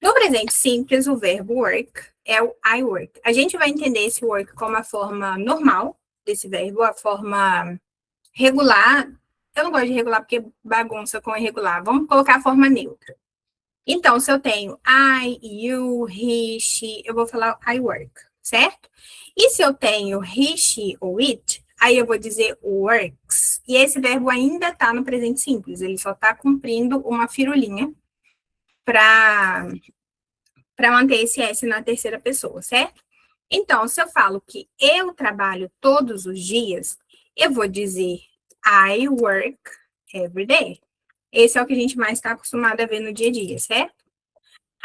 No presente simples, o verbo work é o I work. A gente vai entender esse work como a forma normal desse verbo, a forma regular. Eu não gosto de regular porque bagunça com irregular. Vamos colocar a forma neutra. Então, se eu tenho I, you, he, she, eu vou falar I work, certo? E se eu tenho he, she ou it, aí eu vou dizer works. E esse verbo ainda está no presente simples, ele só está cumprindo uma firulinha para manter esse S na terceira pessoa, certo? Então, se eu falo que eu trabalho todos os dias, eu vou dizer I work every day. Esse é o que a gente mais está acostumado a ver no dia a dia, certo?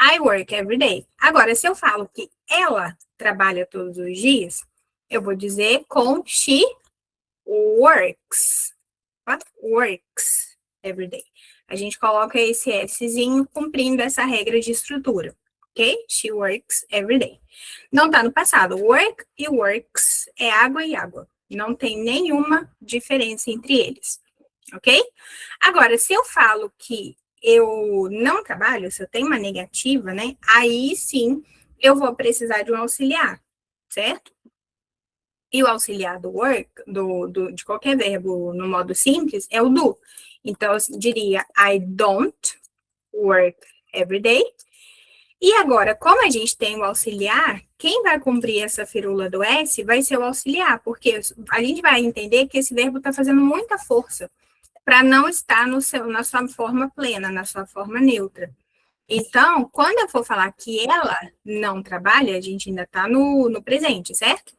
I work every day. Agora, se eu falo que ela trabalha todos os dias, eu vou dizer com she works. What? Works every day. A gente coloca esse Szinho cumprindo essa regra de estrutura, ok? She works every day. Não tá no passado. Work e works é água e água. Não tem nenhuma diferença entre eles, ok? Agora, se eu falo que eu não trabalho, se eu tenho uma negativa, né? Aí sim eu vou precisar de um auxiliar, certo? E o auxiliar do work, de qualquer verbo no modo simples, é o do. Então, eu diria I don't work every day. E agora, como a gente tem o auxiliar, quem vai cumprir essa firula do S vai ser o auxiliar, porque a gente vai entender que esse verbo está fazendo muita força para não estar na sua forma plena, na sua forma neutra. Então, quando eu for falar que ela não trabalha, a gente ainda está no presente, certo?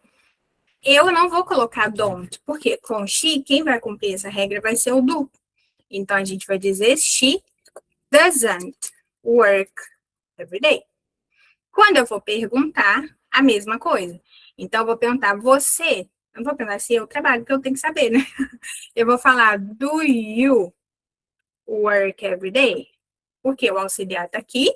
Eu não vou colocar don't, porque com she, quem vai cumprir essa regra vai ser o do. Então, a gente vai dizer she doesn't work every day. Quando eu for perguntar, a mesma coisa. Então, eu vou perguntar, você, eu não vou perguntar se eu trabalho, porque eu tenho que saber, né? Eu vou falar, do you work every day? Porque o auxiliar está aqui,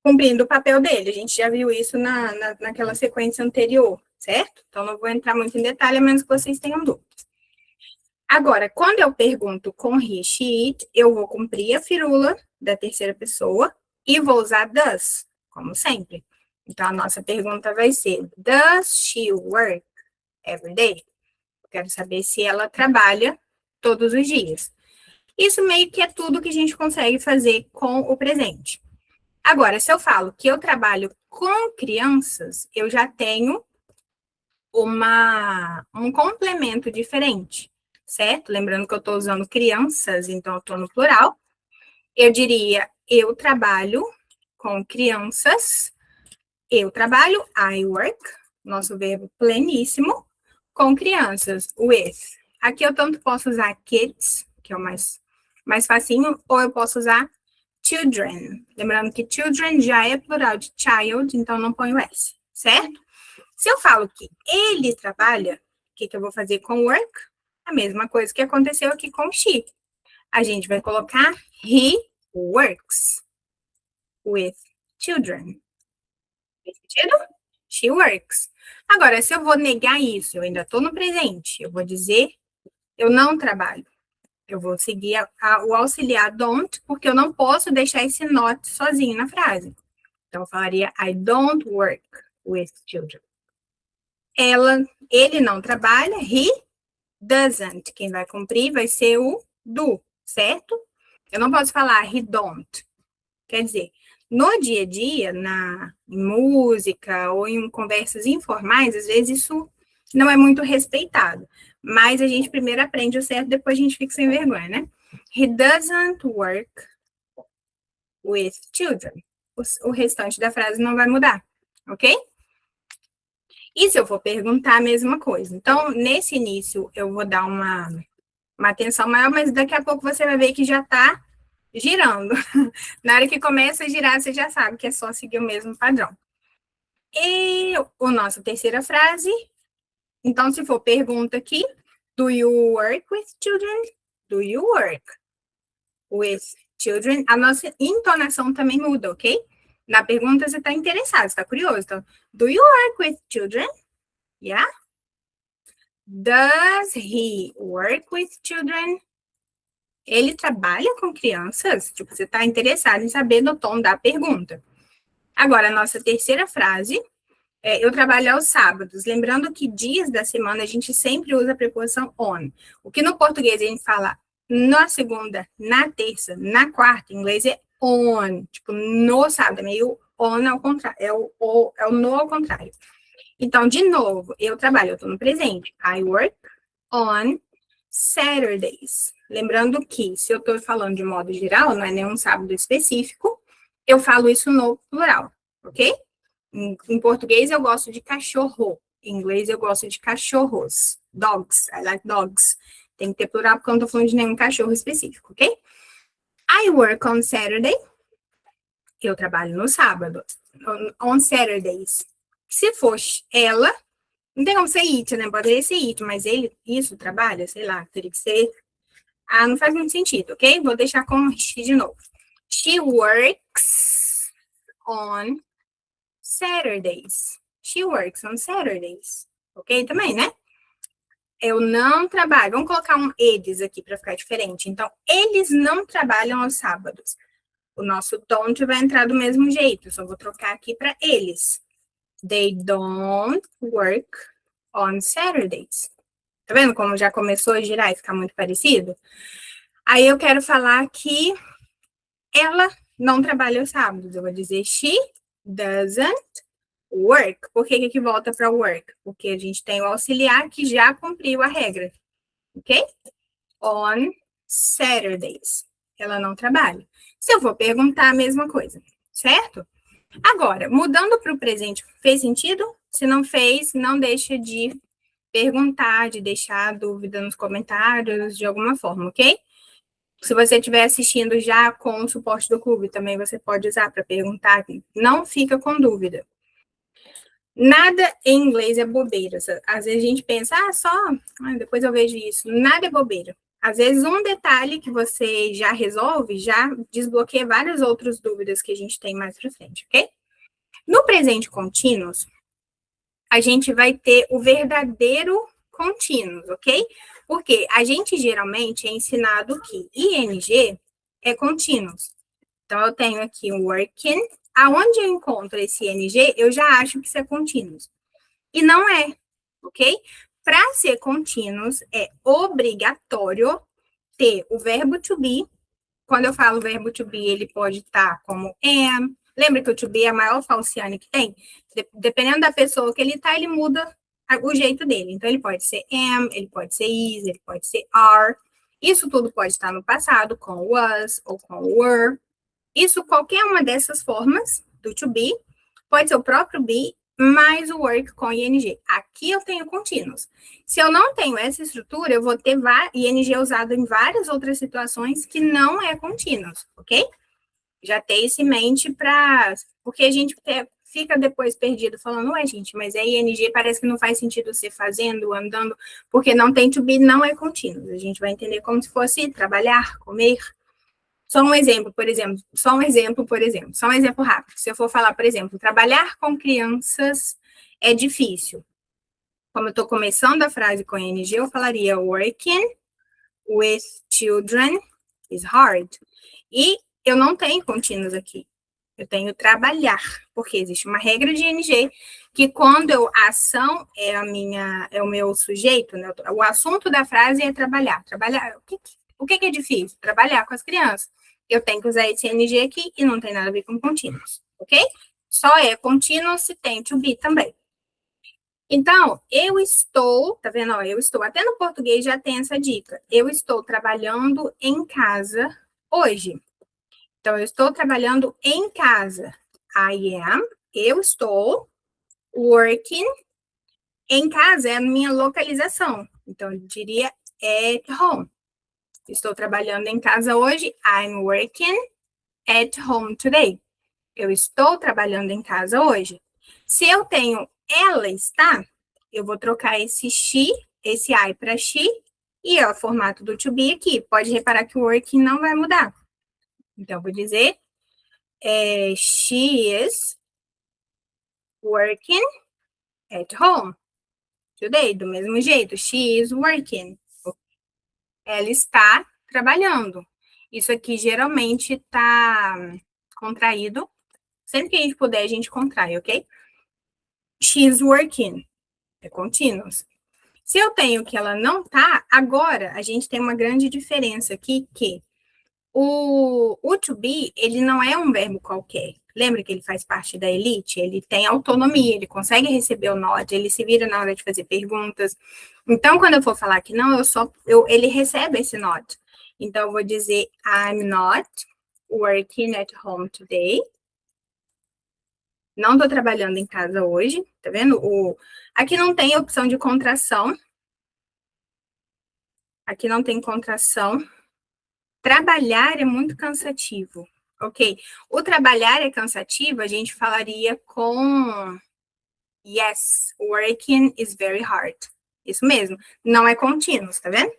cumprindo o papel dele. A gente já viu isso naquela sequência anterior, certo? Então, não vou entrar muito em detalhe, a menos que vocês tenham dúvidas. Agora, quando eu pergunto com he, she, it, eu vou cumprir a firula da terceira pessoa e vou usar does, como sempre. Então, a nossa pergunta vai ser, does she work every day? Eu quero saber se ela trabalha todos os dias. Isso meio que é tudo que a gente consegue fazer com o presente. Agora, se eu falo que eu trabalho com crianças, eu já tenho um complemento diferente, certo? Lembrando que eu estou usando crianças, então eu estou no plural. Eu diria, eu trabalho com crianças. Eu trabalho, I work, nosso verbo pleníssimo, com crianças, with. Aqui eu tanto posso usar kids, que é o mais facinho, ou eu posso usar children. Lembrando que children já é plural de child, então não ponho S, certo? Se eu falo que ele trabalha, o que eu vou fazer com work? A mesma coisa que aconteceu aqui com she. A gente vai colocar he works with children. Fez sentido? She works. Agora, se eu vou negar isso, eu ainda estou no presente, eu vou dizer eu não trabalho. Eu vou seguir o auxiliar don't, porque eu não posso deixar esse not sozinho na frase. Então, eu falaria I don't work with children. Ele não trabalha, he doesn't. Quem vai cumprir vai ser o do, certo? Eu não posso falar he don't. Quer dizer, no dia a dia, em música ou em conversas informais, às vezes isso não é muito respeitado. Mas a gente primeiro aprende o certo, depois a gente fica sem vergonha, né? He doesn't work with children. O restante da frase não vai mudar, ok? E se eu for perguntar a mesma coisa? Então, nesse início, eu vou dar uma atenção maior, mas daqui a pouco você vai ver que já está girando. Na hora que começa a girar, você já sabe que é só seguir o mesmo padrão. E a nossa terceira frase. Então, se for pergunta aqui, do you work with children? Do you work with children? A nossa entonação também muda, ok? Na pergunta, você está interessado, está curioso. Então, do you work with children? Yeah? Does he work with children? Ele trabalha com crianças? Tipo, você está interessado em saber do tom da pergunta. Agora, a nossa terceira frase é: eu trabalho aos sábados. Lembrando que dias da semana a gente sempre usa a preposição on. O que no português a gente fala na segunda, na terça, na quarta, em inglês é on. Tipo, no sábado, é meio on ao contrário. É o no ao contrário. Então, de novo, eu trabalho, eu estou no presente. I work on Saturdays. Lembrando que, se eu estou falando de modo geral, não é nenhum sábado específico, eu falo isso no plural, ok? Em português eu gosto de cachorro. Em inglês eu gosto de cachorros. Dogs. I like dogs. Tem que ter plural porque eu não estou falando de nenhum cachorro específico, ok? I work on Saturday. Eu trabalho no sábado. On Saturdays. Se for ela, não tem como ser it, né? Poderia ser it, mas ele, isso, trabalha, sei lá, teria que ser. Ah, não faz muito sentido, ok? Vou deixar com she de novo. She works on Saturdays. She works on Saturdays. Ok? Também, né? Eu não trabalho. Vamos colocar um eles aqui para ficar diferente. Então, eles não trabalham aos sábados. O nosso don't vai entrar do mesmo jeito. Só vou trocar aqui para eles. They don't work on Saturdays. Tá vendo como já começou a girar e ficar muito parecido? Aí eu quero falar que ela não trabalha aos sábados. Eu vou dizer she doesn't work. Por que que volta para work? Porque a gente tem o auxiliar que já cumpriu a regra. Ok? On Saturdays. Ela não trabalha. Se eu vou perguntar a mesma coisa, certo? Agora, mudando para o presente, fez sentido? Se não fez, não deixa de perguntar, de deixar dúvida nos comentários, de alguma forma, ok? Se você estiver assistindo já com o suporte do clube, também você pode usar para perguntar. Não fica com dúvida. Nada em inglês é bobeira. Às vezes a gente pensa, depois eu vejo isso. Nada é bobeira. Às vezes um detalhe que você já resolve já desbloqueia várias outras dúvidas que a gente tem mais para frente, ok? No presente contínuos, a gente vai ter o verdadeiro contínuos, ok? Porque a gente geralmente é ensinado que ing é contínuos. Então, eu tenho aqui um working. Aonde eu encontro esse ing, eu já acho que isso é contínuos. E não é, ok? Para ser contínuos, é obrigatório ter o verbo to be. Quando eu falo verbo to be, ele pode estar como am. Lembra que o to be é a maior falciane que tem? Dependendo da pessoa que ele está, ele muda o jeito dele. Então, ele pode ser am, ele pode ser is, ele pode ser are. Isso tudo pode estar no passado, com was ou com were. Isso, qualquer uma dessas formas do to be, pode ser o próprio be, mais o work com ing. Aqui eu tenho contínuos. Se eu não tenho essa estrutura, eu vou ter ing usado em várias outras situações que não é contínuos, ok? Já ter isso em mente para... Porque a gente fica depois perdido falando, ué, gente, mas é ing, parece que não faz sentido ser fazendo, andando, porque não tem to be, não é contínuo. A gente vai entender como se fosse trabalhar, comer. Só um exemplo, por exemplo. Só um exemplo rápido. Se eu for falar, por exemplo, trabalhar com crianças é difícil. Como eu estou começando a frase com ing, eu falaria working with children is hard. E eu não tenho contínuos aqui. Eu tenho trabalhar, porque existe uma regra de ing que quando a ação é o meu sujeito, né? O assunto da frase é trabalhar. Trabalhar, o que é difícil? Trabalhar com as crianças. Eu tenho que usar esse ing aqui e não tem nada a ver com contínuos, ok? Só é contínuo se tem to be também. Então, eu estou, tá vendo? Ó, eu estou, até no português já tem essa dica. Eu estou trabalhando em casa hoje. Então, eu estou trabalhando em casa. I am, eu estou working. Em casa é a minha localização. Então, eu diria at home. Estou trabalhando em casa hoje. I'm working at home today. Eu estou trabalhando em casa hoje. Se eu tenho ela está, eu vou trocar esse she, esse I para she, e o formato do to be aqui. Pode reparar que o working não vai mudar. Então, eu vou dizer she is working at home today. Do mesmo jeito, she is working. Ela está trabalhando. Isso aqui geralmente tá contraído. Sempre que a gente puder, a gente contrai, ok? She's working. É contínuos. Se eu tenho que ela não tá, agora a gente tem uma grande diferença aqui, que o to be, ele não é um verbo qualquer. Lembra que ele faz parte da elite? Ele tem autonomia, ele consegue receber o not, ele se vira na hora de fazer perguntas. Então, quando eu for falar que não, ele recebe esse not. Então, eu vou dizer, I'm not working at home today. Não estou trabalhando em casa hoje, tá vendo? Aqui não tem opção de contração. Aqui não tem contração. Trabalhar é muito cansativo, ok? O trabalhar é cansativo, a gente falaria com yes, working is very hard. Isso mesmo, não é contínuo, tá vendo?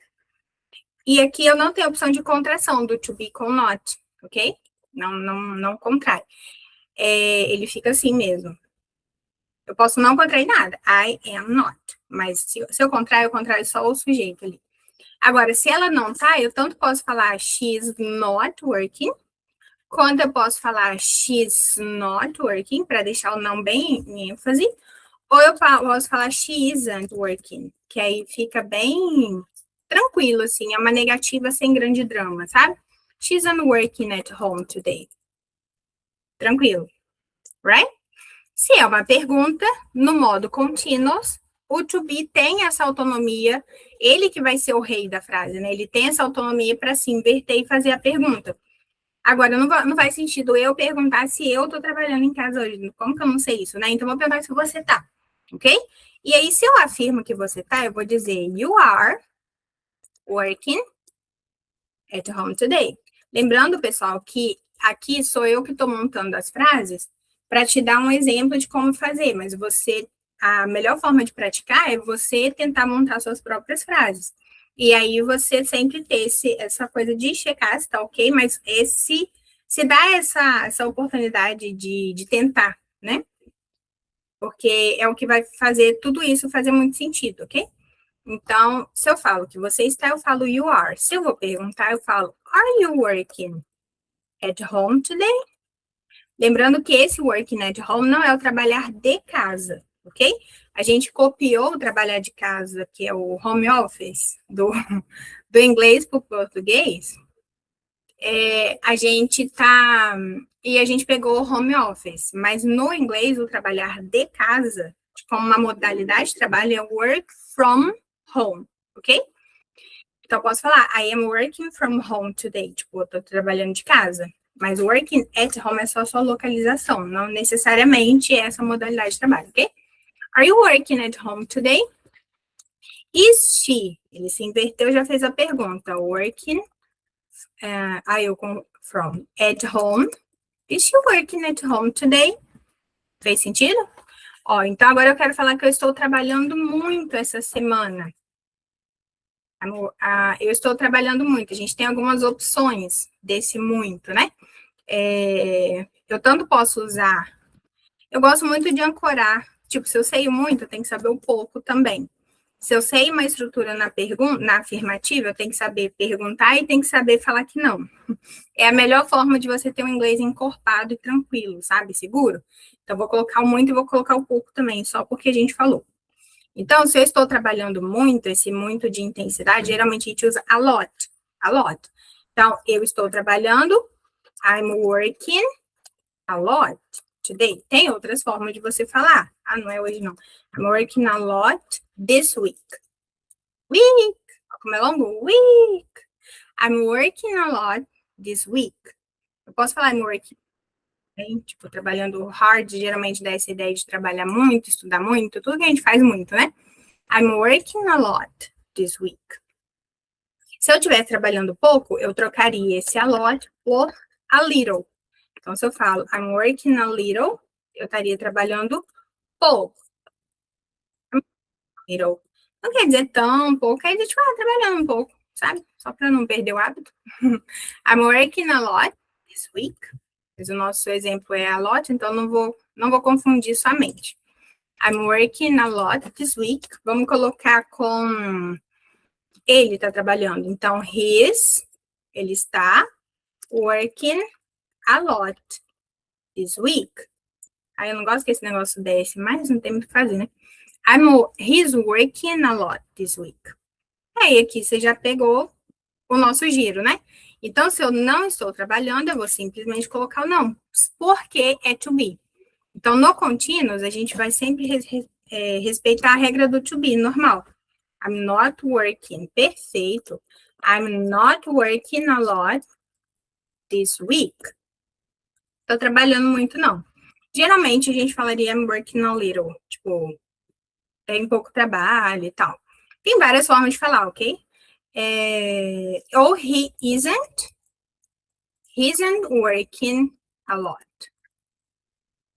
E aqui eu não tenho opção de contração do to be com not, ok? Não contrai. Ele fica assim mesmo. Eu posso não contrair nada. I am not. Mas se eu contrair, eu contraio só o sujeito ali. Agora, se ela não tá, eu tanto posso falar she's not working, quanto eu posso falar she's not working, para deixar o não bem em ênfase, ou eu posso falar she isn't working, que aí fica bem tranquilo, assim, é uma negativa sem grande drama, sabe? She isn't working at home today. Tranquilo, right? Se é uma pergunta, no modo continuous, o to be tem essa autonomia, ele que vai ser o rei da frase, né? Ele tem essa autonomia para se inverter e fazer a pergunta. Agora, não faz sentido eu perguntar se eu estou trabalhando em casa hoje. Como que eu não sei isso, né? Então, eu vou perguntar se você está, ok? E aí, se eu afirmo que você está, eu vou dizer you are working at home today. Lembrando, pessoal, que aqui sou eu que estou montando as frases para te dar um exemplo de como fazer, mas a melhor forma de praticar é você tentar montar suas próprias frases. E aí você sempre ter essa coisa de checar se tá ok, mas se dá essa oportunidade de tentar, né? Porque é o que vai fazer tudo isso fazer muito sentido, ok? Então, se eu falo que você está, eu falo you are. Se eu vou perguntar, eu falo are you working at home today? Lembrando que esse working at home não é o trabalhar de casa, ok? A gente copiou o trabalhar de casa, que é o home office, do inglês para o português. A gente pegou o home office, mas no inglês o trabalhar de casa, como uma modalidade de trabalho, é work from home, ok? Então, eu posso falar, I am working from home today. Tipo, eu tô trabalhando de casa. Mas working at home é só sua localização, não necessariamente essa modalidade de trabalho, ok? Are you working at home today? Is she? Ele se inverteu, já fez a pergunta. Working, from at home. Is she working at home today? Fez sentido? Ó, então agora eu quero falar que eu estou trabalhando muito essa semana. Eu estou trabalhando muito. A gente tem algumas opções desse muito, né? Eu tanto posso usar. Eu gosto muito de ancorar. Tipo, se eu sei muito, eu tenho que saber um pouco também. Se eu sei uma estrutura na afirmativa, eu tenho que saber perguntar e tenho que saber falar que não. É a melhor forma de você ter um inglês encorpado e tranquilo, sabe? Seguro. Então, vou colocar o muito e vou colocar o pouco também, só porque a gente falou. Então, se eu estou trabalhando muito, esse muito de intensidade, geralmente a gente usa a lot. A lot. Então, eu estou trabalhando, I'm working a lot today. Tem outras formas de você falar. Não é hoje não. I'm working a lot this week. Week. Como é longo? Week. I'm working a lot this week. Eu posso falar I'm working, tipo, trabalhando hard, geralmente dá essa ideia de trabalhar muito, estudar muito, tudo que a gente faz muito, né? I'm working a lot this week. Se eu estiver trabalhando pouco, eu trocaria esse a lot por a little. Então, se eu falo I'm working a little, eu estaria trabalhando pouco. Little. Não quer dizer tão pouco, quer dizer, tipo, trabalhando um pouco, sabe? Só para não perder o hábito. I'm working a lot this week. Mas o nosso exemplo é a lot, então não vou confundir somente. I'm working a lot this week. Vamos colocar com ele está trabalhando. Então, he's Ele está working a lot this week. Aí eu não gosto que esse negócio desce, mas não tem muito o que fazer, né? He's working a lot this week. Aí aqui você já pegou o nosso giro, né? Então, se eu não estou trabalhando, eu vou simplesmente colocar o não, porque é to be. Então, no contínuos, a gente vai sempre respeitar a regra do to be, normal. I'm not working. Perfeito. I'm not working a lot this week. Tô trabalhando muito, não. Geralmente, a gente falaria I'm working a little. Tipo, tem pouco trabalho e tal. Tem várias formas de falar, ok? Ou he isn't working a lot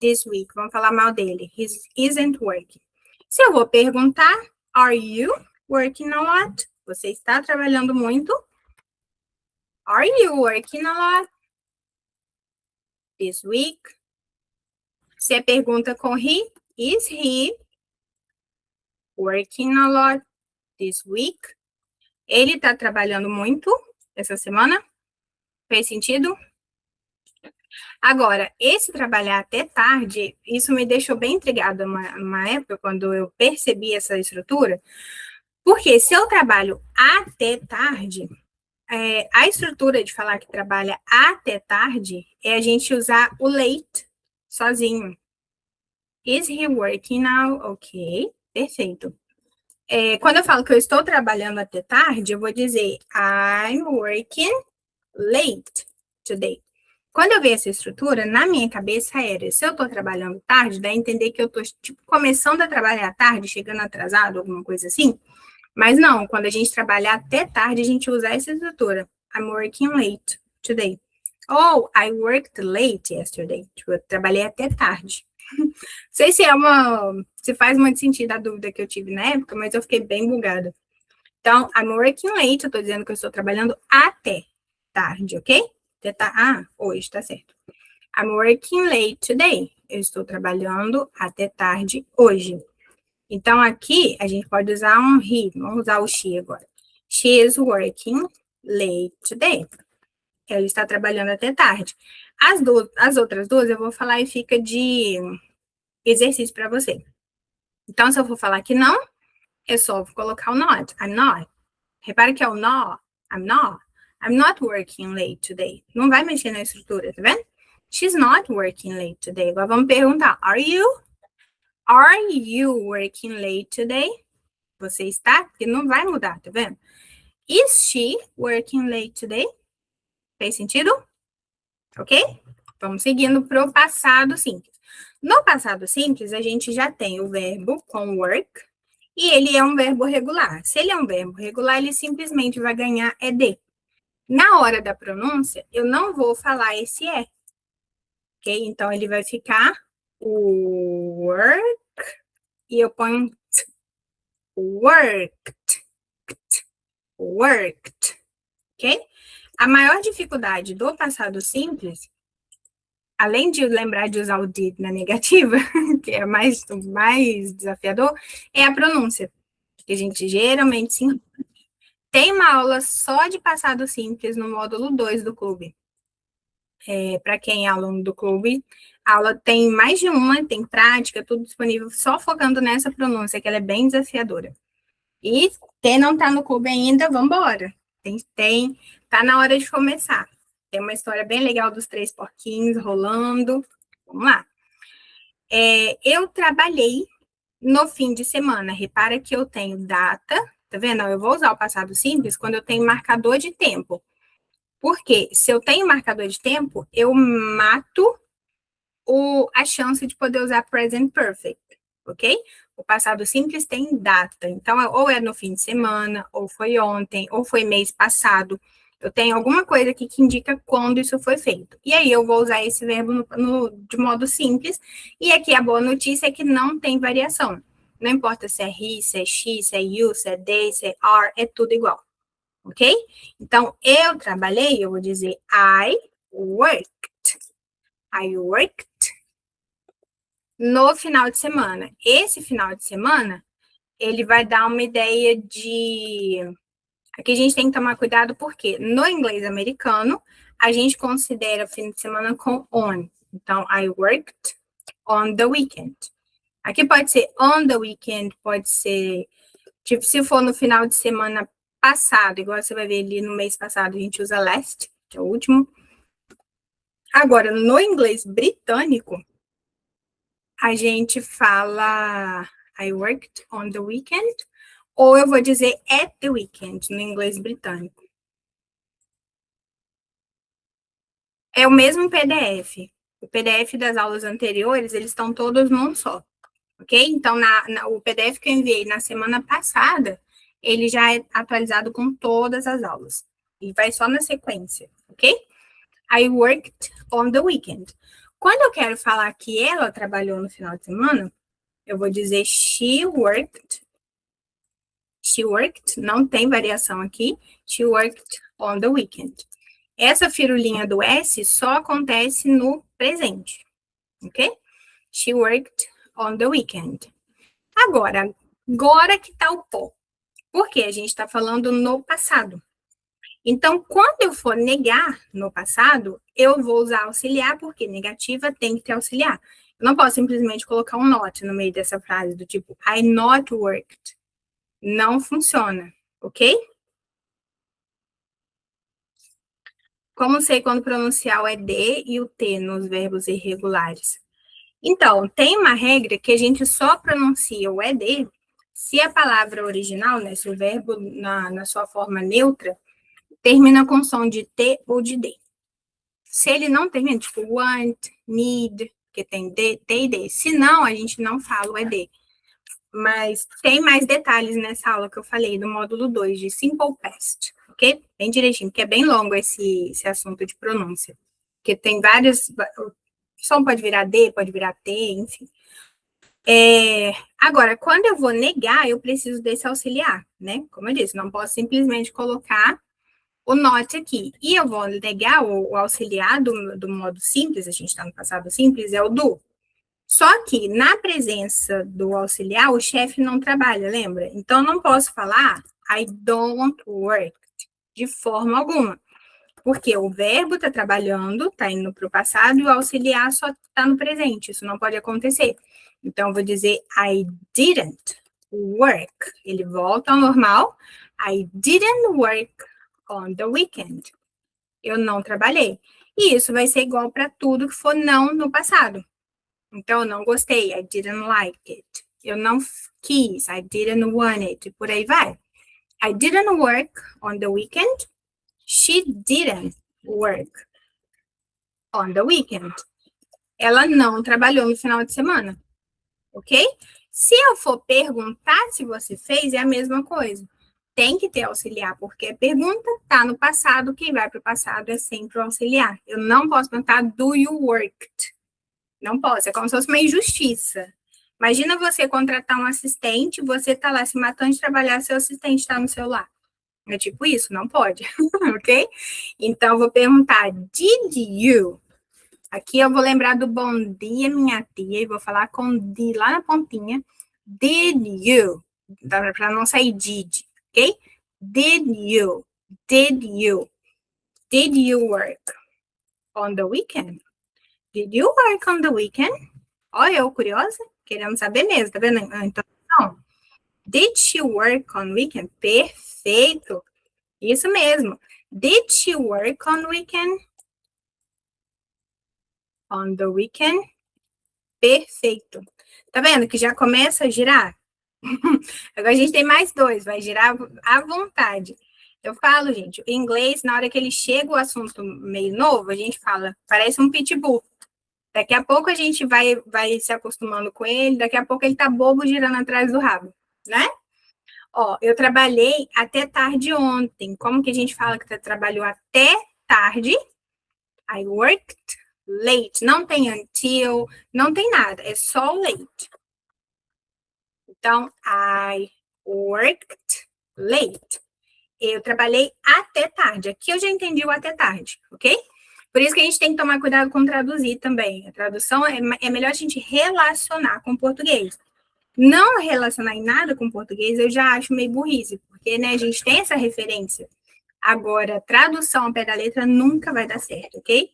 this week. Vamos falar mal dele. He isn't working. Se eu vou perguntar, are you working a lot? Você está trabalhando muito? Are you working a lot this week? Se é pergunta com he, is he working a lot this week? Ele está trabalhando muito essa semana? Fez sentido? Agora, esse trabalhar até tarde, isso me deixou bem intrigada numa época, quando eu percebi essa estrutura, porque se eu trabalho até tarde, a estrutura de falar que trabalha até tarde é a gente usar o late sozinho. Is he working now? Ok, perfeito. Quando eu falo que eu estou trabalhando até tarde, eu vou dizer I'm working late today. Quando eu vi essa estrutura, na minha cabeça era, se eu estou trabalhando tarde, dá a entender que eu estou, tipo, começando a trabalhar tarde, chegando atrasado, alguma coisa assim. Mas não, quando a gente trabalhar até tarde, a gente usa essa estrutura. I'm working late today. Ou I worked late yesterday. Tipo, eu trabalhei até tarde. Não sei se faz muito sentido a dúvida que eu tive na época, mas eu fiquei bem bugada. Então, I'm working late, eu estou dizendo que eu estou trabalhando até tarde, ok? Hoje, tá certo. I'm working late today. Eu estou trabalhando até tarde hoje. Então, aqui, a gente pode usar um he. Vamos usar o she agora. She is working late today. Ela está trabalhando até tarde. As outras duas, eu vou falar e fica de exercício para você. Então, se eu for falar que não, é só colocar o not. I'm not. Repara que é o not. I'm not. I'm not working late today. Não vai mexer na estrutura, tá vendo? She's not working late today. Agora vamos perguntar, are you? Are you working late today? Você está? Porque não vai mudar, tá vendo? Is she working late today? Fez sentido? Ok? Vamos seguindo para o passado simples. No passado simples, a gente já tem o verbo com work e ele é um verbo regular. Se ele é um verbo regular, ele simplesmente vai ganhar ED. Na hora da pronúncia, eu não vou falar esse é. Ok? Então, ele vai ficar work e eu ponho worked. Worked. Ok? A maior dificuldade do passado simples, além de lembrar de usar o did na negativa, que é mais desafiador, é a pronúncia. Que a gente geralmente sim. Tem uma aula só de passado simples no módulo 2 do clube. Para quem é aluno do clube, a aula tem mais de uma, tem prática, tudo disponível, só focando nessa pronúncia, que ela é bem desafiadora. E quem não está no clube ainda, vamos embora. Tá na hora de começar. Tem uma história bem legal dos 3 porquinhos rolando. Vamos lá. Eu trabalhei no fim de semana. Repara que eu tenho data, tá vendo? Eu vou usar o passado simples quando eu tenho marcador de tempo. Porque se eu tenho marcador de tempo, eu mato a chance de poder usar present perfect, ok? O passado simples tem data. Então, ou é no fim de semana, ou foi ontem, ou foi mês passado. Eu tenho alguma coisa aqui que indica quando isso foi feito. E aí, eu vou usar esse verbo de modo simples. E aqui, a boa notícia é que não tem variação. Não importa se é he, se é she, se é you, se é they, se é are, é tudo igual. Ok? Então, eu trabalhei, eu vou dizer I worked. I worked no final de semana. Esse final de semana, ele vai dar uma ideia de Aqui a gente tem que tomar cuidado porque no inglês americano, a gente considera o fim de semana com on. Então, I worked on the weekend. Aqui pode ser on the weekend, pode ser, tipo, se for no final de semana passado, igual você vai ver ali no mês passado, a gente usa last, que é o último. Agora, no inglês britânico, a gente fala I worked on the weekend, ou eu vou dizer at the weekend, no inglês britânico. É o mesmo PDF. O PDF das aulas anteriores, eles estão todos num só, ok? Então, o PDF que eu enviei na semana passada, ele já é atualizado com todas as aulas. E vai só na sequência, ok? I worked on the weekend. Quando eu quero falar que ela trabalhou no final de semana, eu vou dizer she worked. She worked, não tem variação aqui. She worked on the weekend. Essa firulinha do S só acontece no presente, ok? She worked on the weekend. Agora que tá o pó. Porque a gente está falando no passado. Então, quando eu for negar no passado, eu vou usar auxiliar, porque negativa tem que ter auxiliar. Eu não posso simplesmente colocar um not no meio dessa frase, do tipo, I not worked. Não funciona, ok? Como sei quando pronunciar o ED e o T nos verbos irregulares? Então, tem uma regra que a gente só pronuncia o ED se a palavra original, né, se o verbo na sua forma neutra, termina com som de T ou de D. Se ele não termina, tipo want, need, que tem D, T e D. Se não, a gente não fala o ED. Mas tem mais detalhes nessa aula que eu falei, do módulo 2, de Simple Past, ok? Bem direitinho, porque é bem longo esse assunto de pronúncia. Porque tem vários... O som pode virar D, pode virar T, enfim. Agora, quando eu vou negar, eu preciso desse auxiliar, né? Como eu disse, não posso simplesmente colocar o not aqui. E eu vou negar o auxiliar do modo simples, a gente está no passado simples, é o do. Só que, na presença do auxiliar, o chefe não trabalha, lembra? Então, eu não posso falar I don't work, de forma alguma. Porque o verbo está trabalhando, está indo para o passado, e o auxiliar só está no presente. Isso não pode acontecer. Então, eu vou dizer I didn't work. Ele volta ao normal. I didn't work on the weekend. Eu não trabalhei. E isso vai ser igual para tudo que for não no passado. Então, eu não gostei, I didn't like it. Eu não quis, I didn't want it. Por aí vai. I didn't work on the weekend. She didn't work on the weekend. Ela não trabalhou no final de semana. Ok? Se eu for perguntar se você fez, é a mesma coisa. Tem que ter auxiliar, porque a pergunta está no passado, quem vai para o passado é sempre o auxiliar. Eu não posso perguntar, do you worked? Não posso, é como se fosse uma injustiça. Imagina você contratar um assistente, você tá lá se matando de trabalhar, seu assistente está no celular. É tipo isso? Não pode, ok? Então, eu vou perguntar, did you? Aqui eu vou lembrar do bom dia, minha tia, e vou falar com D lá na pontinha. Did you? Para não sair did, ok? Did you? Did you? Did you work on the weekend? Did you work on the weekend? Olha, eu curiosa, querendo saber mesmo, tá vendo? Então, did she work on weekend? Perfeito. Isso mesmo. Did she work on weekend? On the weekend? Perfeito. Tá vendo que já começa a girar? Agora a gente tem mais dois, vai girar à vontade. Eu falo, gente, em inglês, na hora que ele chega o assunto meio novo, a gente fala, parece um pitbull. Daqui a pouco a gente vai se acostumando com ele, daqui a pouco ele tá bobo girando atrás do rabo, né? Ó, eu trabalhei até tarde ontem. Como que a gente fala que trabalhou até tarde? I worked late. Não tem until, não tem nada, é só late. Então, I worked late. Eu trabalhei até tarde. Aqui eu já entendi o até tarde, ok? Por isso que a gente tem que tomar cuidado com traduzir também. A tradução é melhor a gente relacionar com o português. Não relacionar em nada com o português, eu já acho meio burrice, porque, né, a gente tem essa referência. Agora, tradução ao pé da letra nunca vai dar certo, ok?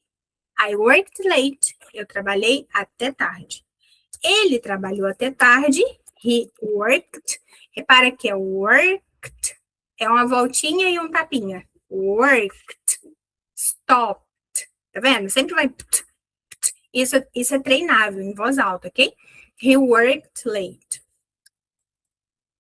I worked late. Eu trabalhei até tarde. Ele trabalhou até tarde. He worked. Repara que é worked. É uma voltinha e um tapinha. Worked. Stopped. Tá vendo? Sempre vai... Isso é treinável em voz alta, ok? He worked late.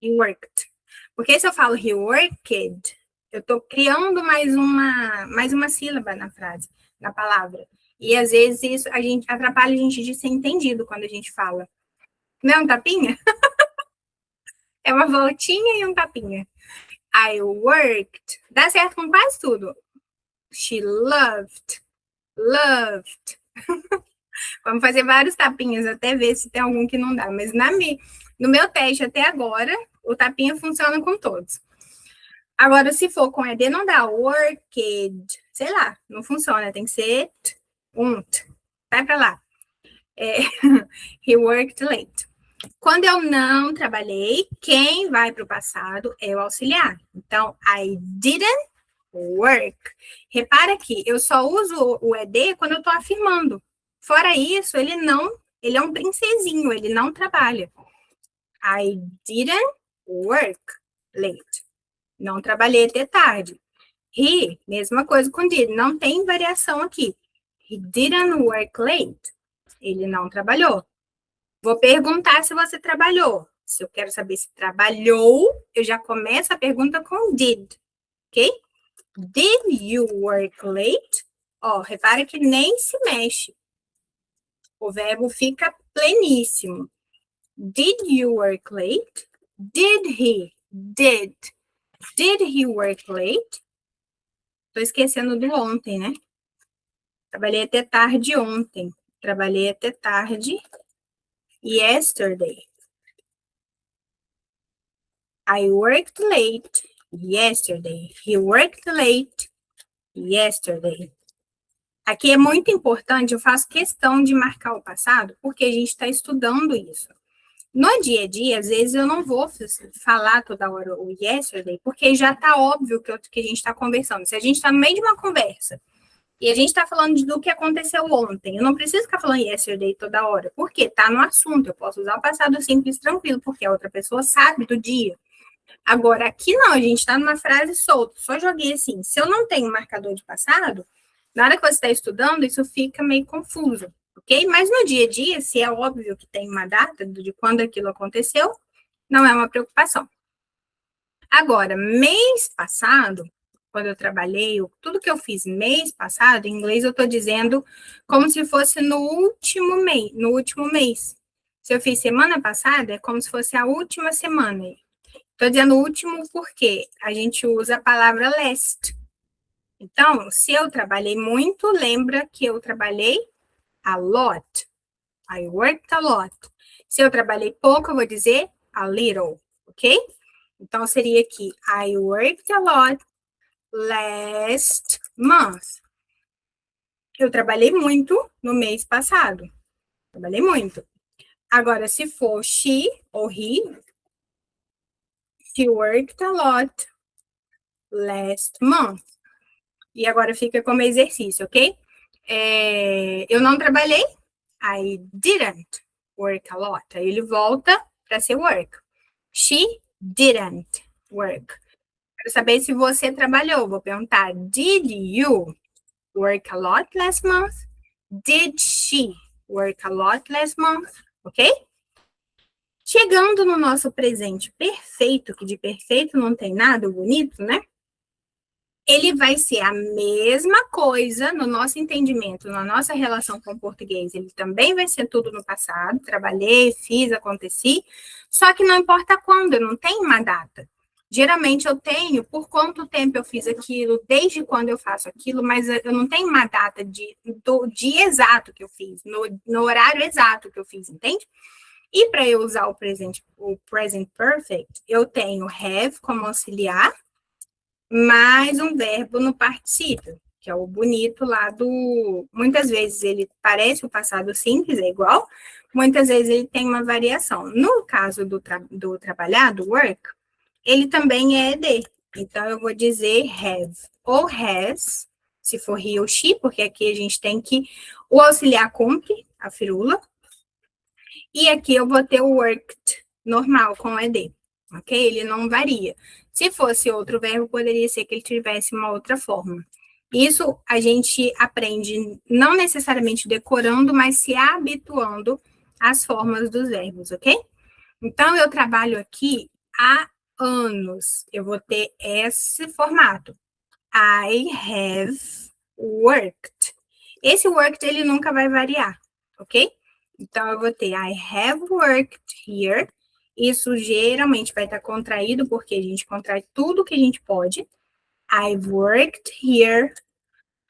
He worked. Porque se eu falo he worked, eu tô criando mais uma sílaba na frase, na palavra. E às vezes isso atrapalha a gente de ser entendido quando a gente fala. Não é um tapinha? É uma voltinha e um tapinha. I worked. Dá certo com quase tudo. She loved. Loved. Vamos fazer vários tapinhas até ver se tem algum que não dá. Mas no meu teste até agora, o tapinha funciona com todos. Agora, se for com ED, não dá. Worked. Sei lá, não funciona. Tem que ser Vai pra lá. He worked late. Quando eu não trabalhei, quem vai para o passado é o auxiliar. Então, I didn't work. Repara que eu só uso o ED quando eu estou afirmando. Fora isso, ele é um princesinho, ele não trabalha. I didn't work late. Não trabalhei até tarde. He, mesma coisa com did, não tem variação aqui. He didn't work late. Ele não trabalhou. Vou perguntar se você trabalhou. Se eu quero saber se trabalhou, eu já começo a pergunta com did, ok? Did you work late? Ó, repare que nem se mexe. O verbo fica pleníssimo. Did you work late? Did he? Did. Did he work late? Tô esquecendo do ontem, né? Trabalhei até tarde ontem. Trabalhei até tarde yesterday. I worked late yesterday. He worked late yesterday. Aqui é muito importante, eu faço questão de marcar o passado, porque a gente está estudando isso. No dia a dia, às vezes eu não vou falar toda hora o yesterday, porque já está óbvio que a gente está conversando. Se a gente está no meio de uma conversa e a gente está falando do que aconteceu ontem, eu não preciso ficar falando yesterday toda hora, porque está no assunto. Eu posso usar o passado simples tranquilo, porque a outra pessoa sabe do dia. Agora, aqui não, a gente está numa frase solta. Só joguei assim. Se eu não tenho marcador de passado, na hora que você está estudando, isso fica meio confuso, ok? Mas no dia a dia, se é óbvio que tem uma data de quando aquilo aconteceu, não é uma preocupação. Agora, mês passado, quando eu trabalhei, tudo que eu fiz mês passado, em inglês eu estou dizendo como se fosse no último mês. Se eu fiz semana passada, é como se fosse a última semana. Estou dizendo último porque a gente usa a palavra last. Então, se eu trabalhei muito, lembra que eu trabalhei a lot. I worked a lot. Se eu trabalhei pouco, eu vou dizer a little, ok? Então, seria aqui, I worked a lot last month. Eu trabalhei muito no mês passado. Trabalhei muito. Agora, se for she ou he, she worked a lot last month. E agora fica como exercício, ok? Eu não trabalhei. I didn't work a lot. Aí ele volta para ser work. She didn't work. Quero saber se você trabalhou. Vou perguntar, did you work a lot last month? Did she work a lot last month? Ok? Chegando no nosso presente perfeito, que de perfeito não tem nada, bonito, né? Ele vai ser a mesma coisa no nosso entendimento, na nossa relação com o português. Ele também vai ser tudo no passado. Trabalhei, fiz, aconteci. Só que não importa quando, eu não tenho uma data. Geralmente eu tenho por quanto tempo eu fiz aquilo, desde quando eu faço aquilo, mas eu não tenho uma data do dia exato que eu fiz, no horário exato que eu fiz, entende? E para eu usar o present perfect, eu tenho have como auxiliar, mais um verbo no particípio, que é o bonito lá do... Muitas vezes ele parece o passado simples, é igual, muitas vezes ele tem uma variação. No caso do trabalhar, do work, ele também é ED. Então, eu vou dizer have ou has, se for he ou she, porque aqui a gente tem que o auxiliar cumpre a firula. E aqui eu vou ter o worked normal com ED, ok? Ele não varia. Se fosse outro verbo, poderia ser que ele tivesse uma outra forma. Isso a gente aprende não necessariamente decorando, mas se habituando às formas dos verbos, ok? Então, eu trabalho aqui há anos. Eu vou ter esse formato. I have worked. Esse worked, ele nunca vai variar, ok? Então, eu vou ter I have worked here. Isso geralmente vai estar contraído, porque a gente contrai tudo que a gente pode. I've worked here.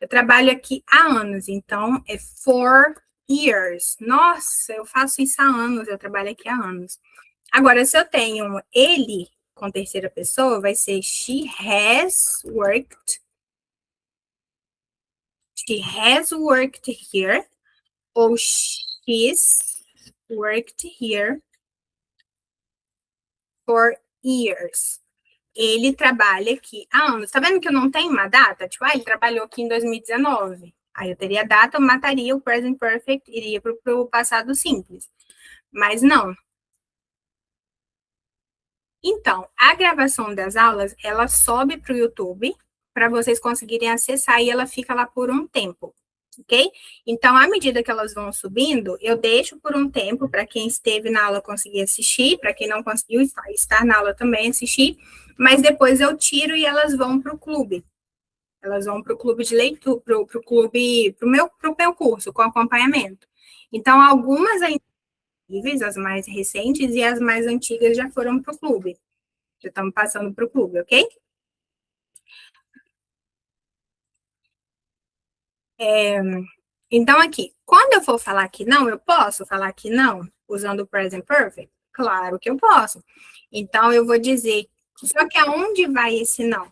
Eu trabalho aqui há anos, então é 4 years. Nossa, eu faço isso há anos, eu trabalho aqui há anos. Agora, se eu tenho ele com terceira pessoa, vai ser she has worked. She has worked here. Ou she's worked here for years. Ele trabalha aqui há anos. Tá vendo que eu não tenho uma data? Tipo, ele trabalhou aqui em 2019. Aí eu teria a data, eu mataria o present perfect, iria para o passado simples. Mas não. Então, a gravação das aulas, ela sobe para o YouTube para vocês conseguirem acessar e ela fica lá por um tempo, ok? Então, à medida que elas vão subindo, eu deixo por um tempo para quem esteve na aula conseguir assistir, para quem não conseguiu estar na aula também assistir, mas depois eu tiro e elas vão para o clube. Elas vão para o clube de leitura, para o clube, para o meu curso, com acompanhamento. Então, algumas ainda, as mais recentes e as mais antigas já foram para o clube. Já estamos passando para o clube, ok? Então, aqui, quando eu for falar que não, eu posso falar que não, usando o present perfect? Claro que eu posso. Então, eu vou dizer, só que aonde vai esse não?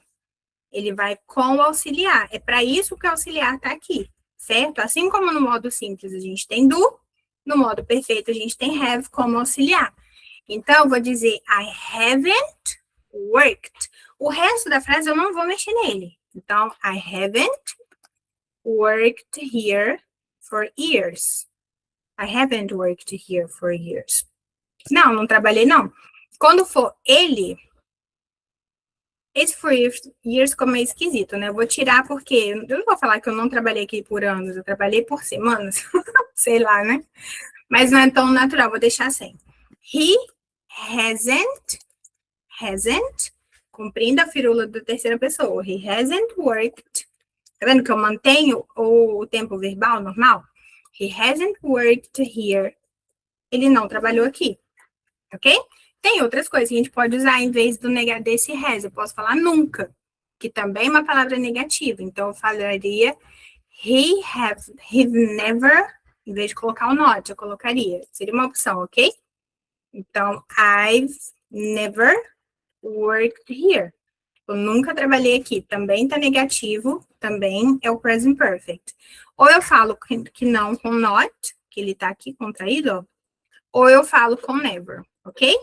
Ele vai com o auxiliar. É para isso que o auxiliar está aqui, certo? Assim como no modo simples a gente tem do, no modo perfeito a gente tem have como auxiliar. Então, eu vou dizer I haven't worked. O resto da frase eu não vou mexer nele. Então, I haven't worked here for years. I haven't worked here for years. Não, não trabalhei, não. Quando for ele, esse for years ficou meio esquisito, né? Eu vou tirar porque eu não vou falar que eu não trabalhei aqui por anos, eu trabalhei por semanas, sei lá, né? Mas não é tão natural, vou deixar sem. He hasn't, cumprindo a firula da terceira pessoa. He hasn't worked. Tá vendo que eu mantenho o tempo verbal normal? He hasn't worked here. Ele não trabalhou aqui, ok? Tem outras coisas que a gente pode usar em vez do desse has. Eu posso falar nunca, que também é uma palavra negativa. Então, eu falaria he never, em vez de colocar o not, eu colocaria. Seria uma opção, ok? Então, I've never worked here. Eu nunca trabalhei aqui. Também tá negativo, também é o present perfect. Ou eu falo que não com not, que ele tá aqui contraído, ó, ou eu falo com never, ok?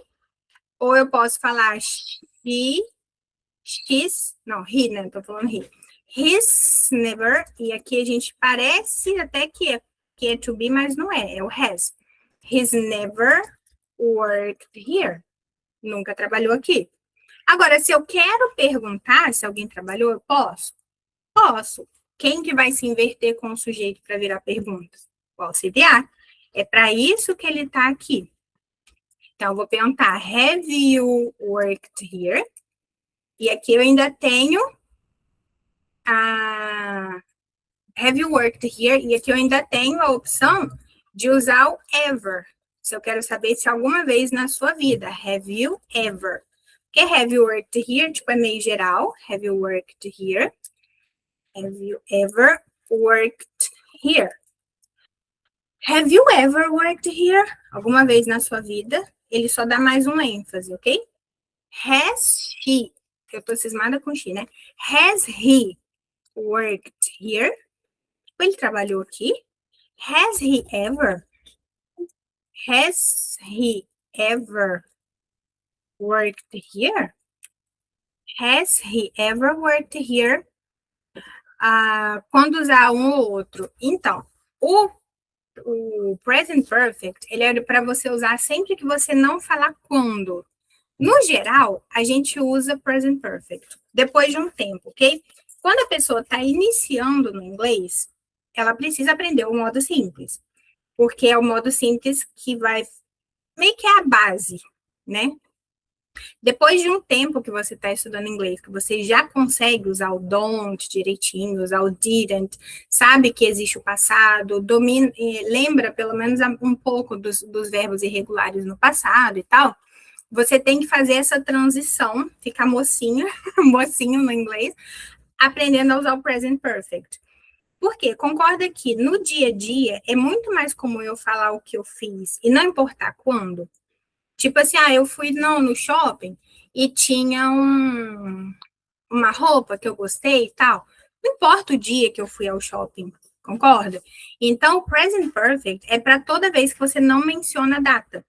Ou eu posso falar não, he, né? Tô falando he. He's never, e aqui a gente parece até que é to be, mas não é o has. He's never worked here. Nunca trabalhou aqui. Agora, se eu quero perguntar se alguém trabalhou, eu posso? Posso. Quem que vai se inverter com o sujeito para virar pergunta? O auxiliar. É para isso que ele está aqui. Então, eu vou perguntar, have you worked here? E aqui eu ainda tenho a have you worked here? E aqui eu ainda tenho a opção de usar o ever. Se eu quero saber se alguma vez na sua vida, have you ever? Porque have you worked here, tipo, é meio geral. Have you worked here? Have you ever worked here? Have you ever worked here? Alguma vez na sua vida? Ele só dá mais um ênfase, ok? Has he? Eu tô cismada com she, né? Has he worked here? Ele trabalhou aqui? Has he ever? Has he ever worked here? Has he ever worked here? Quando usar um ou outro. Então, o present perfect, ele é para você usar sempre que você não falar quando. No geral, a gente usa present perfect depois de um tempo, ok? Quando a pessoa está iniciando no inglês, ela precisa aprender o modo simples, porque é o modo simples que vai meio que é a base, né? Depois de um tempo que você está estudando inglês, que você já consegue usar o don't direitinho, usar o didn't, sabe que existe o passado, domina, lembra pelo menos um pouco dos verbos irregulares no passado e tal, você tem que fazer essa transição, ficar mocinha, mocinho no inglês, aprendendo a usar o present perfect. Por quê? Concorda que no dia a dia é muito mais comum eu falar o que eu fiz e não importar quando? Tipo assim, eu fui no shopping e tinha uma roupa que eu gostei e tal. Não importa o dia que eu fui ao shopping, concorda? Então, o present perfect é para toda vez que você não menciona a data.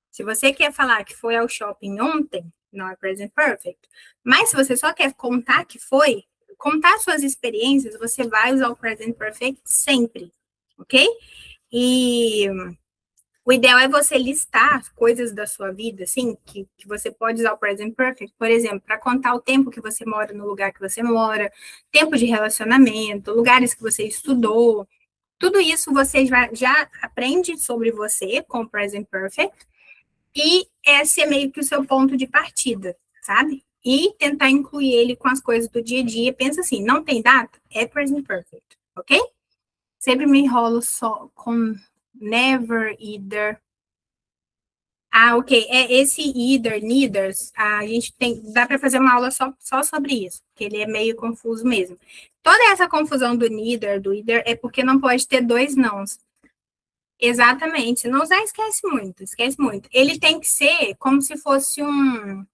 Se você quer falar que foi ao shopping ontem, não é present perfect. Mas se você só quer contar que foi, contar suas experiências, você vai usar o present perfect sempre, ok? E o ideal é você listar coisas da sua vida, assim, que você pode usar o present perfect, por exemplo, para contar o tempo que você mora no lugar que você mora, tempo de relacionamento, lugares que você estudou. Tudo isso você já aprende sobre você com o present perfect e esse é meio que o seu ponto de partida, sabe? E tentar incluir ele com as coisas do dia a dia. Pensa assim, não tem data? É present perfect, ok? Sempre me enrolo só com never, either. Ok. É esse either, neither, a gente dá para fazer uma aula só sobre isso, porque ele é meio confuso mesmo. Toda essa confusão do neither, do either, é porque não pode ter dois nãos. Exatamente. Não usar, esquece muito, esquece muito. Ele tem que ser como se fosse um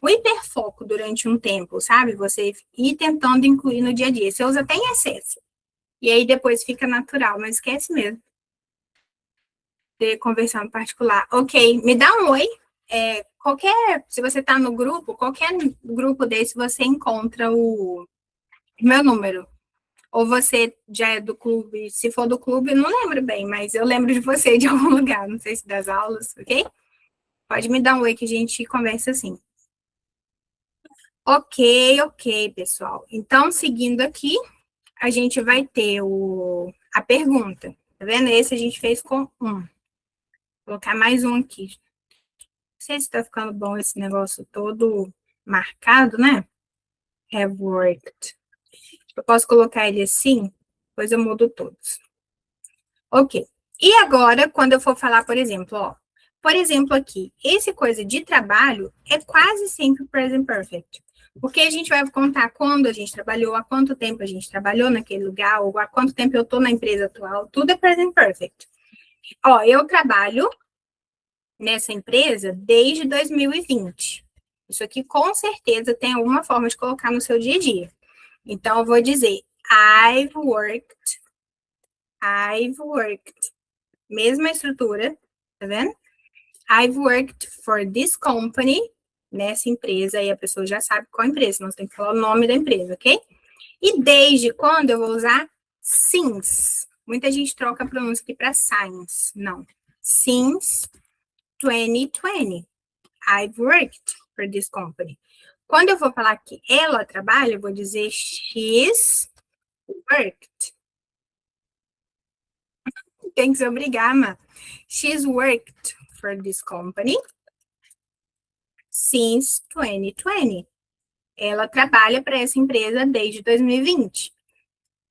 hiperfoco durante um tempo, sabe? Você ir tentando incluir no dia a dia. Você usa até em excesso. E aí depois fica natural, mas esquece mesmo de conversar no particular. Ok, me dá um oi. Se você está no grupo, qualquer grupo desse, você encontra o meu número. Ou você já é do clube, se for do clube, eu não lembro bem, mas eu lembro de você de algum lugar, não sei se das aulas, ok? Pode me dar um oi que a gente conversa assim. Ok, pessoal. Então, seguindo aqui, a gente vai ter a pergunta. Tá vendo? Esse a gente fez com um. Vou colocar mais um aqui. Não sei se tá ficando bom esse negócio todo marcado, né? Have worked. Eu posso colocar ele assim, depois eu mudo todos. Ok. E agora, quando eu for falar, por exemplo, por exemplo aqui, esse coisa de trabalho é quase sempre present perfect. Porque a gente vai contar quando a gente trabalhou, há quanto tempo a gente trabalhou naquele lugar, ou há quanto tempo eu estou na empresa atual, tudo é present perfect. Eu trabalho nessa empresa desde 2020. Isso aqui com certeza tem alguma forma de colocar no seu dia a dia. Então, eu vou dizer, I've worked. Mesma estrutura, tá vendo? I've worked for this company, nessa empresa, aí a pessoa já sabe qual empresa, senão você tem que falar o nome da empresa, ok? E desde quando eu vou usar since. Muita gente troca a pronúncia aqui para science. Não. Since 2020. I've worked for this company. Quando eu vou falar que ela trabalha, eu vou dizer she's worked. Tem que se obrigar, mas she's worked for this company since 2020. Ela trabalha para essa empresa desde 2020.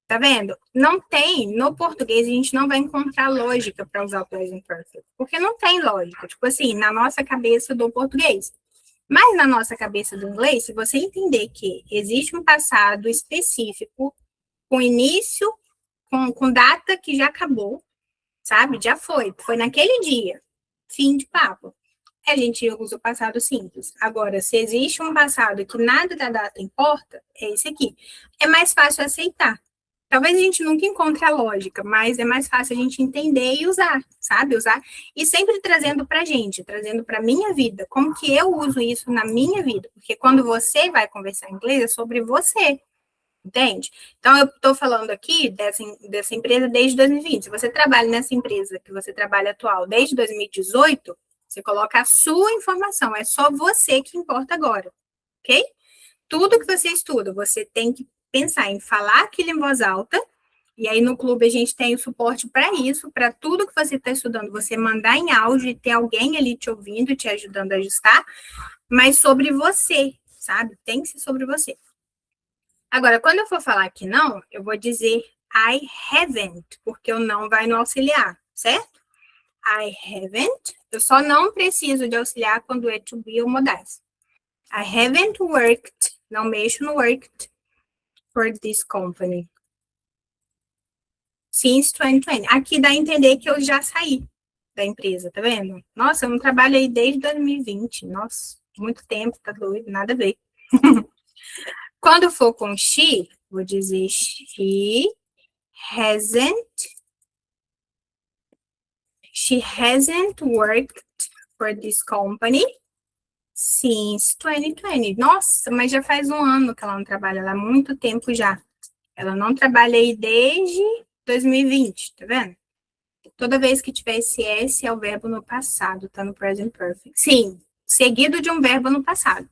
Tá vendo? Não tem, no português, a gente não vai encontrar lógica para usar o present perfect, porque não tem lógica, tipo assim, na nossa cabeça do português. Mas na nossa cabeça do inglês, se você entender que existe um passado específico, com início, com data que já acabou, sabe? Já foi naquele dia, fim de papo. A gente usa o passado simples. Agora, se existe um passado que nada da data importa, é esse aqui. É mais fácil aceitar, Talvez a gente nunca encontre a lógica, mas é mais fácil a gente entender e usar, sabe? Usar e sempre trazendo para a gente, trazendo para a minha vida, como que eu uso isso na minha vida, porque quando você vai conversar em inglês é sobre você, entende? Então, eu estou falando aqui dessa empresa desde 2020. Se você trabalha nessa empresa que você trabalha atual desde 2018, você coloca a sua informação, é só você que importa agora, ok? Tudo que você estuda, você tem que pensar em falar aquilo em voz alta. E aí no clube a gente tem o suporte para isso, para tudo que você está estudando, você mandar em áudio e ter alguém ali te ouvindo, te ajudando a ajustar, mas sobre você, sabe? Tem que ser sobre você. Agora, quando eu for falar que não, eu vou dizer I haven't, porque o não vai no auxiliar, certo? I haven't. Eu só não preciso de auxiliar quando é to be ou modais. I haven't worked, não mexo no worked, for this company since 2020. Aqui dá a entender que eu já saí da empresa, tá vendo? Nossa, eu não trabalhei desde 2020. Nossa, muito tempo, tá doido, nada a ver. Quando for com she, vou dizer she hasn't worked for this company since 2020. Nossa, mas já faz um ano que ela não trabalha, ela há muito tempo já. Ela não trabalha aí desde 2020, tá vendo? Toda vez que tiver esse S é o verbo no passado, tá no present perfect. Sim, seguido de um verbo no passado.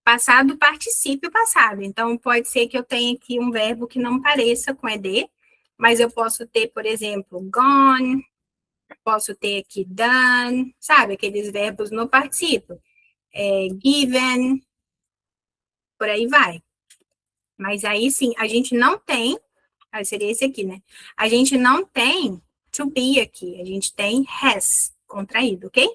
Passado particípio passado. Então, pode ser que eu tenha aqui um verbo que não pareça com ED, mas eu posso ter, por exemplo, gone, posso ter aqui done, sabe? Aqueles verbos no particípio. Given, por aí vai. Mas aí sim, a gente não tem, seria esse aqui, né? A gente não tem to be aqui, a gente tem has, contraído, ok?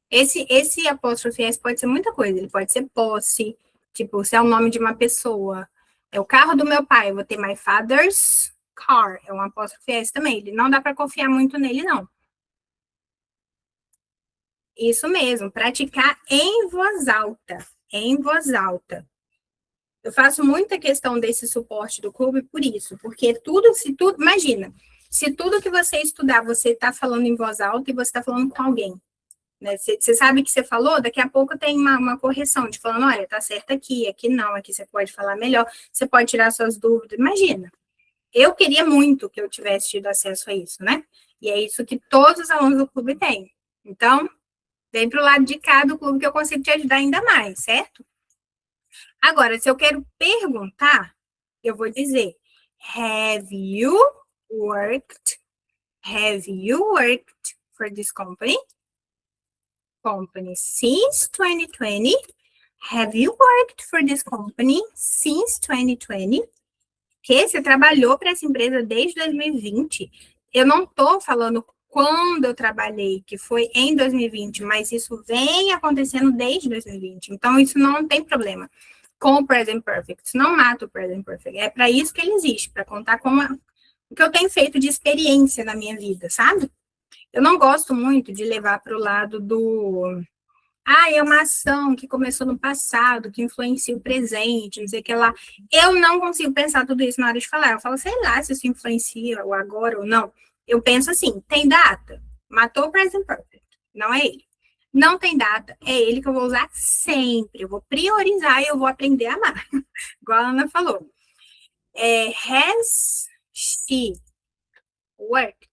Esse apóstrofe S pode ser muita coisa, ele pode ser posse, tipo, se é o nome de uma pessoa, é o carro do meu pai, eu vou ter my father's car, é um apóstrofe S também, ele não dá para confiar muito nele, não. Isso mesmo, praticar em voz alta, em voz alta. Eu faço muita questão desse suporte do clube por isso, porque imagina, se tudo que você estudar, você está falando em voz alta e você está falando com alguém, né? Você sabe que você falou, daqui a pouco tem uma correção, de falando, olha, tá certo aqui não, aqui você pode falar melhor, você pode tirar suas dúvidas, imagina. Eu queria muito que eu tivesse tido acesso a isso, né? E é isso que todos os alunos do clube têm. Então, vem para o lado de cá do clube que eu consigo te ajudar ainda mais, certo? Agora, se eu quero perguntar, eu vou dizer, have you worked for this company since 2020? Have you worked for this company since 2020? Que você trabalhou para essa empresa desde 2020. Eu não estou falando quando eu trabalhei, que foi em 2020, mas isso vem acontecendo desde 2020. Então, isso não tem problema com o present perfect. Isso não mata o present perfect. É para isso que ele existe, para contar o que eu tenho feito de experiência na minha vida, sabe? Eu não gosto muito de levar para o lado do é uma ação que começou no passado, que influencia o presente, não sei o que lá. Eu não consigo pensar tudo isso na hora de falar. Eu falo, sei lá se isso influencia o agora ou não. Eu penso assim, tem data? Matou o present perfect. Não é ele. Não tem data, é ele que eu vou usar sempre. Eu vou priorizar e eu vou aprender a amar. Igual a Ana falou. Has she worked?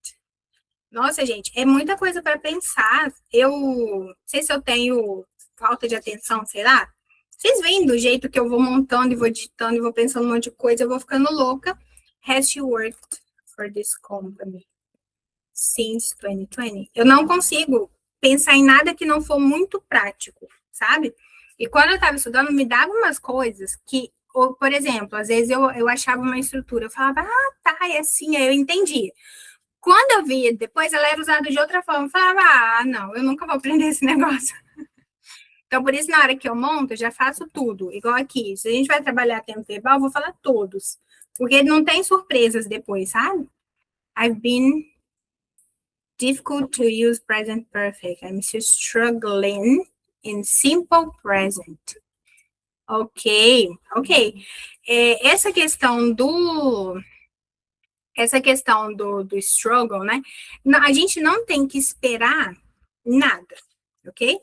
Nossa, gente, é muita coisa para pensar. Eu não sei se eu tenho falta de atenção, sei lá. Vocês veem do jeito que eu vou montando e vou digitando e vou pensando um monte de coisa, eu vou ficando louca. Has she worked for this company since 2020? Eu não consigo pensar em nada que não for muito prático, sabe? E quando eu estava estudando, me dava umas coisas que, ou, por exemplo, às vezes eu achava uma estrutura, eu falava, tá, é assim, aí eu entendi. Quando eu via depois, ela era usada de outra forma. Eu falava, não, eu nunca vou aprender esse negócio. Então, por isso, na hora que eu monto, eu já faço tudo. Igual aqui, se a gente vai trabalhar tempo verbal, eu vou falar todos. Porque não tem surpresas depois, sabe? I've been difficult to use present perfect. I'm still struggling in simple present. Ok. Essa questão essa questão do struggle, né? A gente não tem que esperar nada, ok?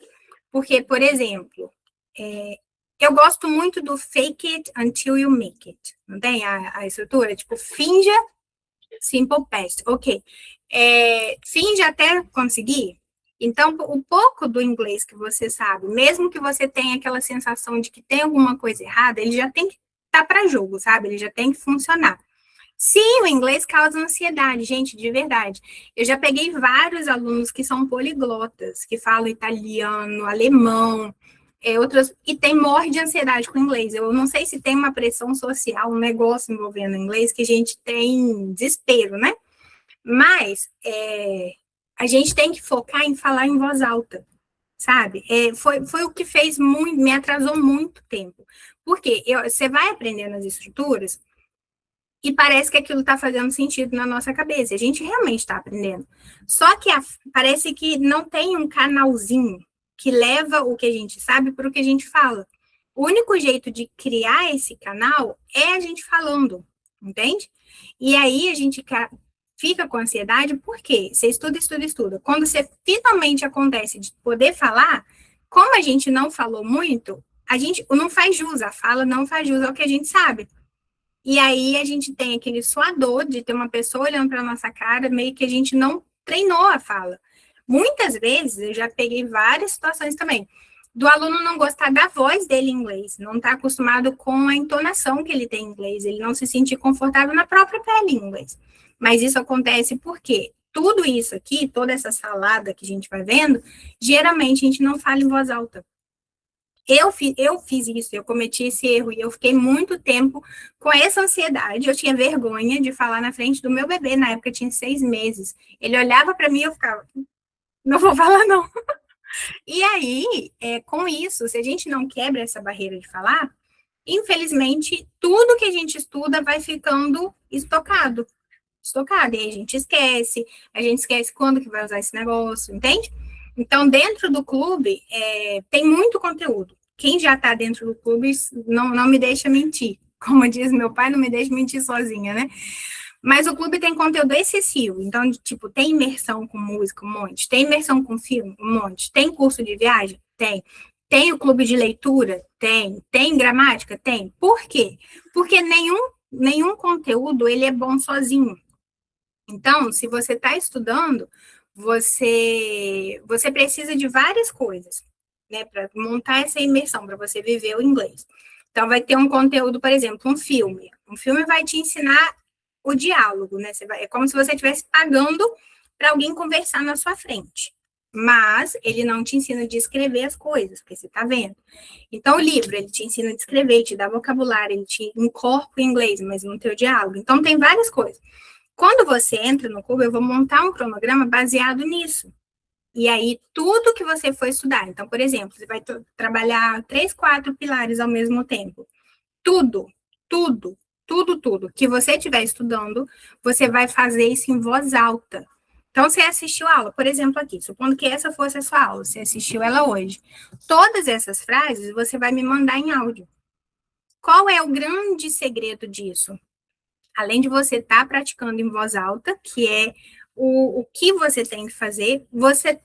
Porque, por exemplo, eu gosto muito do fake it until you make it. Não tem a estrutura? Tipo, finja, simple past. Ok. Finge até conseguir. Então, o pouco do inglês que você sabe, mesmo que você tenha aquela sensação de que tem alguma coisa errada, ele já tem que estar para jogo, sabe? Ele já tem que funcionar. Sim, o inglês causa ansiedade, gente, de verdade. Eu já peguei vários alunos que são poliglotas, que falam italiano, alemão, outras, e tem morre de ansiedade com o inglês. Eu não sei se tem uma pressão social, um negócio envolvendo o inglês, que a gente tem desespero, né? Mas a gente tem que focar em falar em voz alta, sabe? Foi o que fez muito, me atrasou muito tempo. Porque você vai aprendendo as estruturas e parece que aquilo está fazendo sentido na nossa cabeça. A gente realmente está aprendendo. Só que parece que não tem um canalzinho que leva o que a gente sabe para o que a gente fala. O único jeito de criar esse canal é a gente falando, entende? E aí a gente fica com ansiedade, porque você estuda, estuda, estuda. Quando você finalmente acontece de poder falar, como a gente não falou muito, a gente não faz jus, a fala não faz jus ao que a gente sabe. E aí a gente tem aquele suador de ter uma pessoa olhando para nossa cara, meio que a gente não treinou a fala. Muitas vezes, eu já peguei várias situações também, do aluno não gostar da voz dele em inglês, não estar acostumado com a entonação que ele tem em inglês, ele não se sentir confortável na própria pele em inglês. Mas isso acontece porque tudo isso aqui, toda essa salada que a gente vai vendo, geralmente a gente não fala em voz alta. Eu fiz isso, eu cometi esse erro e eu fiquei muito tempo com essa ansiedade. Eu tinha vergonha de falar na frente do meu bebê, na época tinha 6 meses. Ele olhava para mim e eu ficava, não vou falar não. E aí, com isso, se a gente não quebra essa barreira de falar, infelizmente, tudo que a gente estuda vai ficando estocado. E aí a gente esquece quando que vai usar esse negócio, entende? Então, dentro do clube, tem muito conteúdo. Quem já está dentro do clube não me deixa mentir. Como diz meu pai, não me deixa mentir sozinha, né? Mas o clube tem conteúdo excessivo. Então, tipo, tem imersão com música, um monte. Tem imersão com filme, um monte. Tem curso de viagem? Tem. Tem o clube de leitura? Tem. Tem gramática? Tem. Por quê? Porque nenhum conteúdo ele é bom sozinho. Então, se você está estudando, você precisa de várias coisas, né, para montar essa imersão, para você viver o inglês. Então, vai ter um conteúdo, por exemplo, um filme. Um filme vai te ensinar o diálogo, né? É como se você estivesse pagando para alguém conversar na sua frente. Mas ele não te ensina de escrever as coisas, porque você está vendo. Então, o livro, ele te ensina a escrever, ele te dá vocabulário, ele te incorpora em inglês, mas no teu diálogo. Então, tem várias coisas. Quando você entra no clube, eu vou montar um cronograma baseado nisso. E aí, tudo que você for estudar. Então, por exemplo, você vai trabalhar 3, 4 pilares ao mesmo tempo. Tudo que você estiver estudando, você vai fazer isso em voz alta. Então, você assistiu a aula, por exemplo, aqui, supondo que essa fosse a sua aula, você assistiu ela hoje. Todas essas frases você vai me mandar em áudio. Qual é o grande segredo disso? Além de você estar praticando em voz alta, que é o que você tem que fazer, você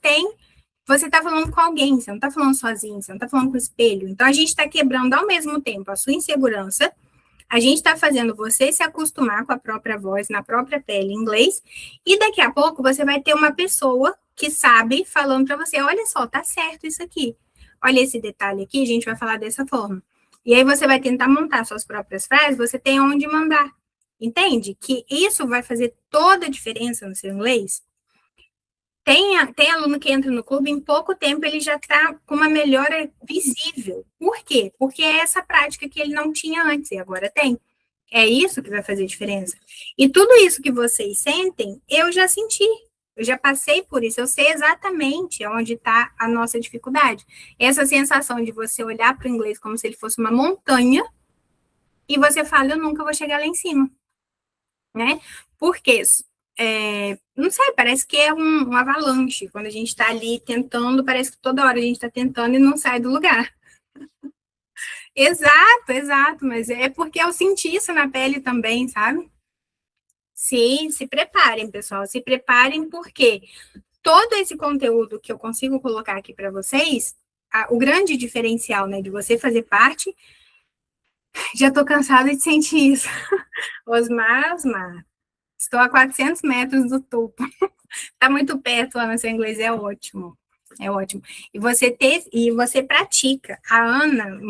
está falando com alguém, você não está falando sozinho, você não está falando com o espelho. Então, a gente está quebrando ao mesmo tempo a sua insegurança, a gente está fazendo você se acostumar com a própria voz, na própria pele em inglês, e daqui a pouco você vai ter uma pessoa que sabe falando para você, olha só, tá certo isso aqui. Olha esse detalhe aqui, a gente vai falar dessa forma. E aí você vai tentar montar suas próprias frases, você tem onde mandar. Entende? Que isso vai fazer toda a diferença no seu inglês. Tem aluno que entra no clube, em pouco tempo ele já está com uma melhora visível. Por quê? Porque é essa prática que ele não tinha antes e agora tem. É isso que vai fazer diferença. E tudo isso que vocês sentem, eu já senti. Eu já passei por isso, eu sei exatamente onde está a nossa dificuldade. Essa sensação de você olhar para o inglês como se ele fosse uma montanha e você fala, eu nunca vou chegar lá em cima. Né? Porque, não sei, parece que é um avalanche. Quando a gente está ali tentando, parece que toda hora a gente está tentando e não sai do lugar. Exato, mas é porque eu senti isso na pele também, sabe? Sim, se preparem, pessoal. Se preparem, porque todo esse conteúdo que eu consigo colocar aqui para vocês, o grande diferencial, né, de você fazer parte, já estou cansada de sentir isso. Osmar, estou a 400 metros do topo. Está muito perto, Ana, seu inglês é ótimo. É ótimo. E você pratica. A Ana,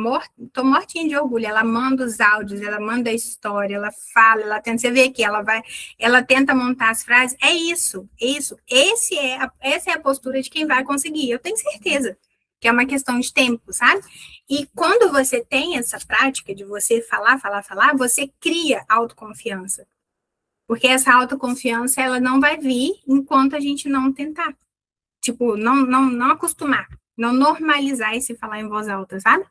tô mortinha de orgulho. Ela manda os áudios, ela manda a história, ela fala, ela tenta. Você vê aqui, ela tenta montar as frases. É isso, é isso. Essa é a postura de quem vai conseguir. Eu tenho certeza que é uma questão de tempo, sabe? E quando você tem essa prática de você falar, você cria autoconfiança. Porque essa autoconfiança, ela não vai vir enquanto a gente não tentar. Tipo, não acostumar, não normalizar esse falar em voz alta, sabe?